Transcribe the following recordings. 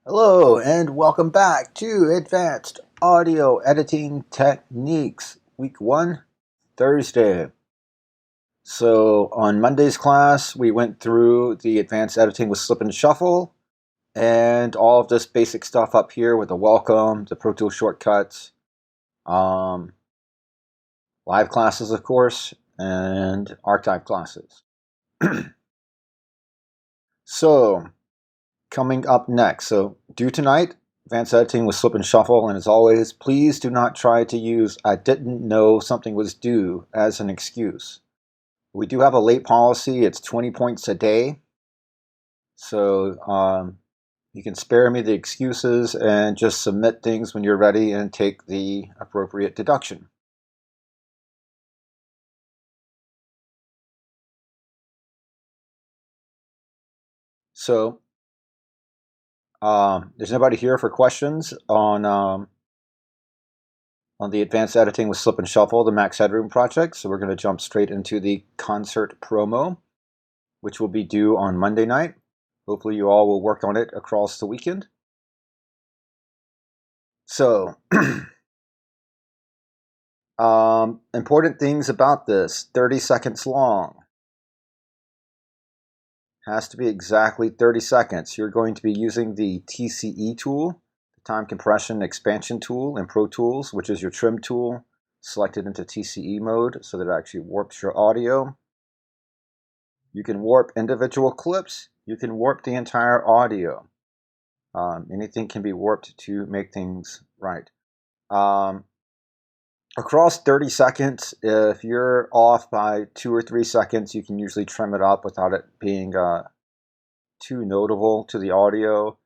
Hello and welcome back to Advanced Audio Editing Techniques, Week 1, Thursday. So on Monday's class, we went through the advanced editing with slip and shuffle and all of this basic stuff up here with the welcome, the Pro Tools shortcuts, um, live classes, of course, and archive classes. So coming up next, so due tonight, advanced editing with slip and shuffle, and as always, please do not try to use "I didn't know something was due" as an excuse. We do have a late policy. It's 20 points a day. So you can spare me the excuses and just submit things when you're ready and take the appropriate deduction. So there's nobody here for questions on the advanced editing with slip and shuffle, the Max Headroom project. So we're going to jump straight into the concert promo, which will be due on Monday night. Hopefully you all will work on it across the weekend. So, important things about this: 30 seconds long. Has to be exactly 30 seconds. You're going to be using the TCE tool, the time compression expansion tool in Pro Tools, which is your trim tool, selected into TCE mode so that it actually warps your audio. You can warp individual clips. You can warp the entire audio. Anything can be warped to make things right. Across 30 seconds, if you're off by 2 or 3 seconds, you can usually trim it up without it being too notable to the audio.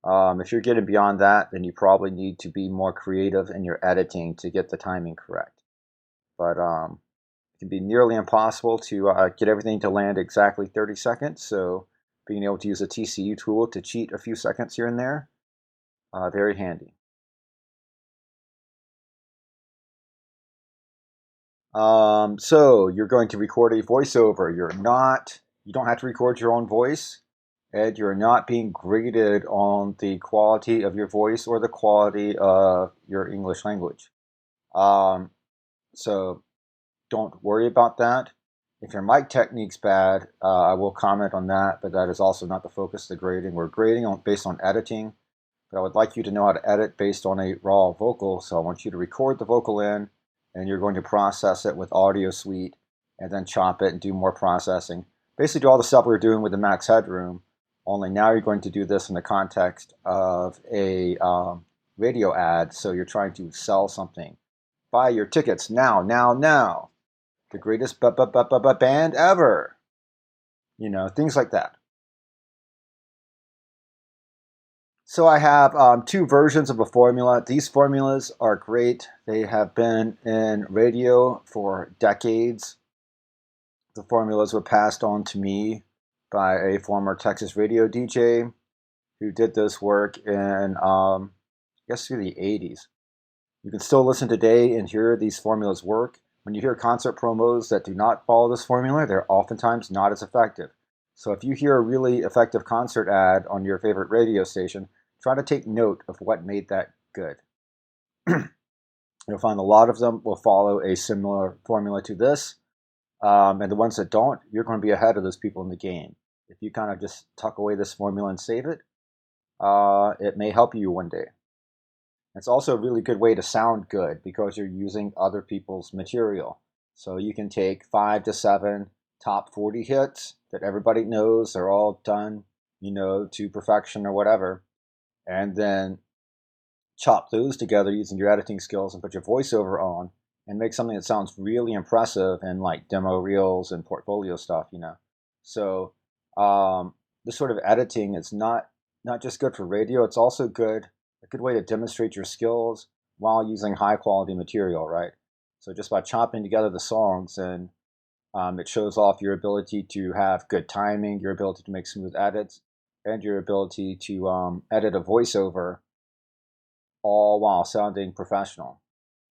If you're getting beyond that, then you probably need to be more creative in your editing to get the timing correct. But it can be nearly impossible to get everything to land exactly 30 seconds. So being able to use a TCU tool to cheat a few seconds here and there, very handy. So you're going to record a voiceover. You don't have to record your own voice, and you're not being graded on the quality of your voice or the quality of your English language. Um, so don't worry about that. If your mic technique's bad, I will comment on that, but that is also not the focus of the grading. We're grading based on editing, but I would like you to know how to edit based on a raw vocal. So I want you to record the vocal in, and you're going to process it with Audio Suite, and then chop it and do more processing. Basically do all the stuff we were doing with the Max Headroom, only now you're going to do this in the context of a radio ad. So you're trying to sell something. Buy your tickets now, now, now. The greatest band ever. Things like that. So I have two versions of a formula. These formulas are great. They have been in radio for decades. The formulas were passed on to me by a former Texas radio DJ who did this work in, I guess, through the 80s. You can still listen today and hear these formulas work. When you hear concert promos that do not follow this formula, they're oftentimes not as effective. So if you hear a really effective concert ad on your favorite radio station, try to take note of what made that good. You'll find a lot of them will follow a similar formula to this. And the ones that don't, you're going to be ahead of those people in the game. If you kind of just tuck away this formula and save it, it may help you one day. It's also a really good way to sound good because you're using other people's material. So you can take 5 to 7 top 40 hits that everybody knows, they're all done, to perfection or whatever, and then chop those together using your editing skills and put your voiceover on and make something that sounds really impressive in like demo reels and portfolio stuff. So this sort of editing is not just good for radio, it's also a good way to demonstrate your skills while using high quality material, right? So just by chopping together the songs, and it shows off your ability to have good timing, your ability to make smooth edits, and your ability to edit a voiceover all while sounding professional.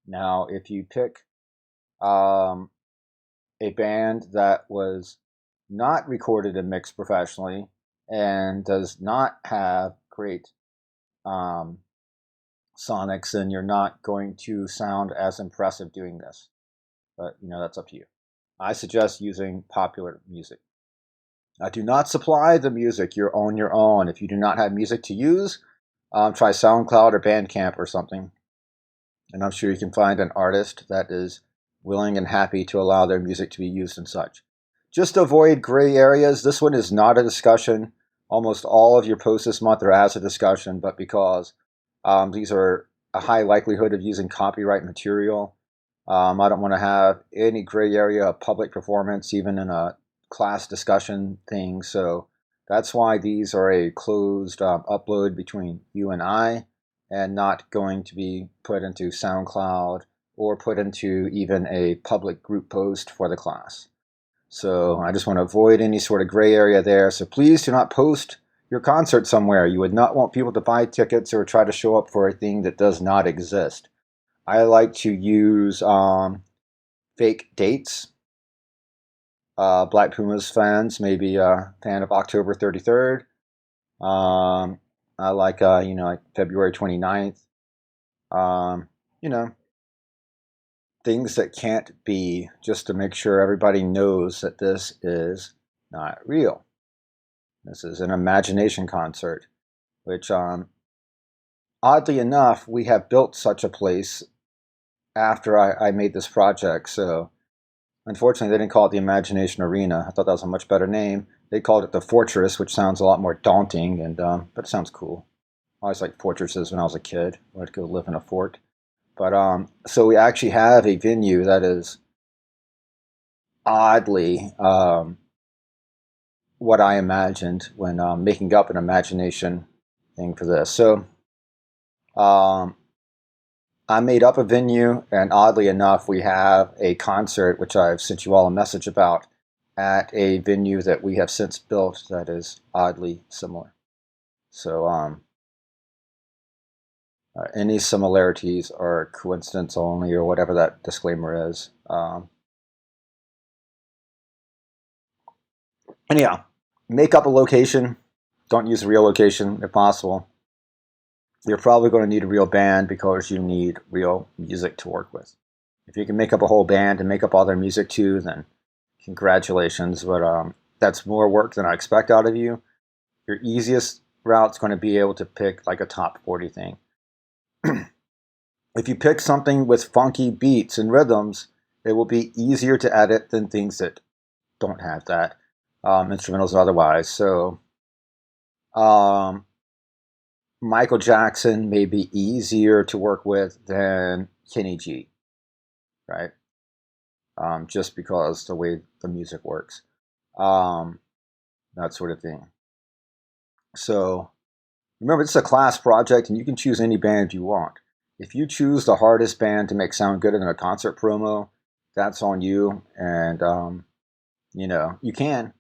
Now, if you pick um, a band that was not recorded and mixed professionally and does not have great um, sonics, and you're not going to sound as impressive doing this. But that's up to you. I suggest using popular music. Do not supply the music. You're on your own. If you do not have music to use, try SoundCloud or Bandcamp or something. And I'm sure you can find an artist that is willing and happy to allow their music to be used and such. Just avoid gray areas. This one is not a discussion. Almost all of your posts this month are as a discussion, but because these are a high likelihood of using copyright material, I don't want to have any gray area of public performance, even in a class discussion thing. So that's why these are a closed upload between you and I, and not going to be put into SoundCloud or put into even a public group post for the class. So I just want to avoid any sort of gray area there. So please do not post your concert somewhere. You would not want people to buy tickets or try to show up for a thing that does not exist. I like to use fake dates. Black Pumas fans may be a fan of October 33rd. I like, like February 29th. You know, things that can't be, just to make sure everybody knows that this is not real. This is an imagination concert, which, oddly enough, we have built such a place after I made this project. So unfortunately, they didn't call it the Imagination Arena. I thought that was a much better name. They called it the Fortress, which sounds a lot more daunting, and but it sounds cool. I always liked fortresses when I was a kid. I would go live in a fort. But so we actually have a venue that is oddly what I imagined when making up an imagination thing for this. So I made up a venue, and oddly enough, we have a concert, which I've sent you all a message about, at a venue that we have since built that is oddly similar. So any similarities are coincidence only, or whatever that disclaimer is. Anyhow, make up a location. Don't use a real location if possible. You're probably going to need a real band because you need real music to work with. If you can make up a whole band and make up all their music too, then congratulations. But that's more work than I expect out of you. Your easiest route's going to be able to pick like a top 40 thing. If you pick something with funky beats and rhythms, it will be easier to edit than things that don't have that, instrumentals and otherwise. So Michael Jackson may be easier to work with than Kenny G, right? Just because the way the music works, that sort of thing. So remember, it's a class project, and you can choose any band you want. If you choose the hardest band to make sound good in a concert promo, that's on you, and you can,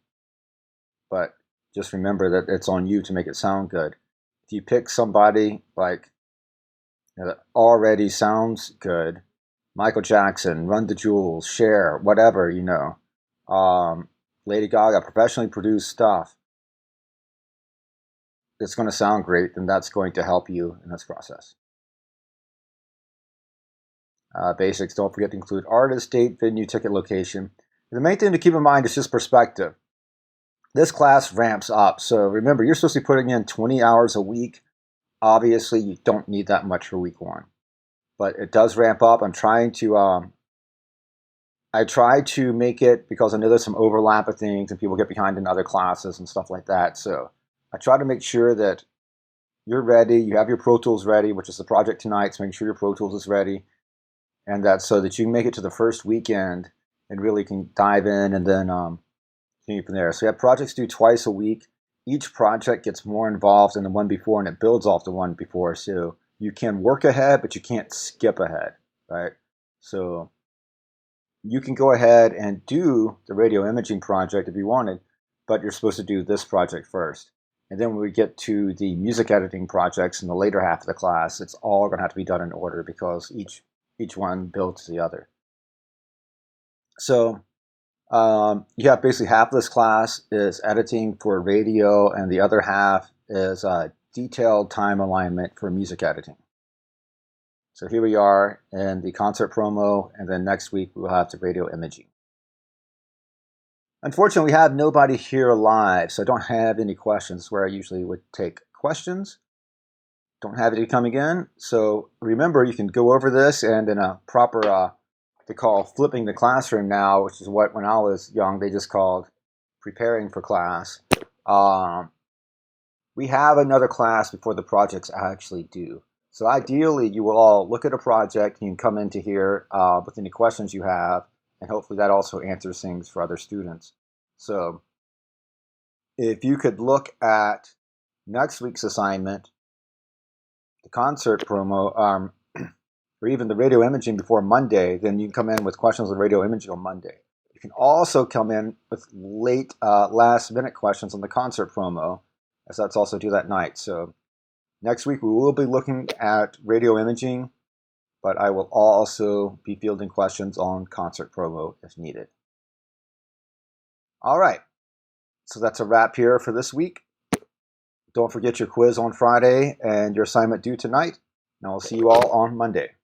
but just remember that it's on you to make it sound good. If you pick somebody like that already sounds good, Michael Jackson, Run the Jewels, Cher, whatever, Lady Gaga, professionally produced stuff, it's going to sound great, then that's going to help you in this process. Basics, don't forget to include artist, date, venue, ticket, location. And the main thing to keep in mind is just perspective. This class ramps up, so remember, you're supposed to be putting in 20 hours a week. Obviously, you don't need that much for week one, but it does ramp up. I'm trying to I try to make it, because I know there's some overlap of things and people get behind in other classes and stuff like that. So I try to make sure that you're ready, you have your Pro Tools ready, which is the project tonight, so make sure your Pro Tools is ready. And that's so that you can make it to the first weekend and really can dive in, and then continue from there. So we have projects due twice a week. Each project gets more involved than the one before, and it builds off the one before. So you can work ahead, but you can't skip ahead, right? So you can go ahead and do the radio imaging project if you wanted, but you're supposed to do this project first. And then when we get to the music editing projects in the later half of the class, it's all going to have to be done in order, because each one builds the other. So you have basically half of this class is editing for radio, and the other half is detailed time alignment for music editing. So here we are in the concert promo, and then next week we'll have the radio imaging. Unfortunately, we have nobody here live, so I don't have any questions where I usually would take questions. Don't have any coming in. So remember, you can go over this, and in a proper, they call flipping the classroom now, which is what when I was young, they just called preparing for class. We have another class before the projects actually due. So ideally, you will all look at a project, and you can come into here with any questions you have, and hopefully that also answers things for other students. So if you could look at next week's assignment, the concert promo, or even the radio imaging before Monday, then you can come in with questions on radio imaging on Monday. You can also come in with late, last-minute questions on the concert promo, as that's also due that night. So next week we will be looking at radio imaging, but I will also be fielding questions on concert promo if needed. All right, so that's a wrap here for this week. Don't forget your quiz on Friday and your assignment due tonight, and I'll see you all on Monday.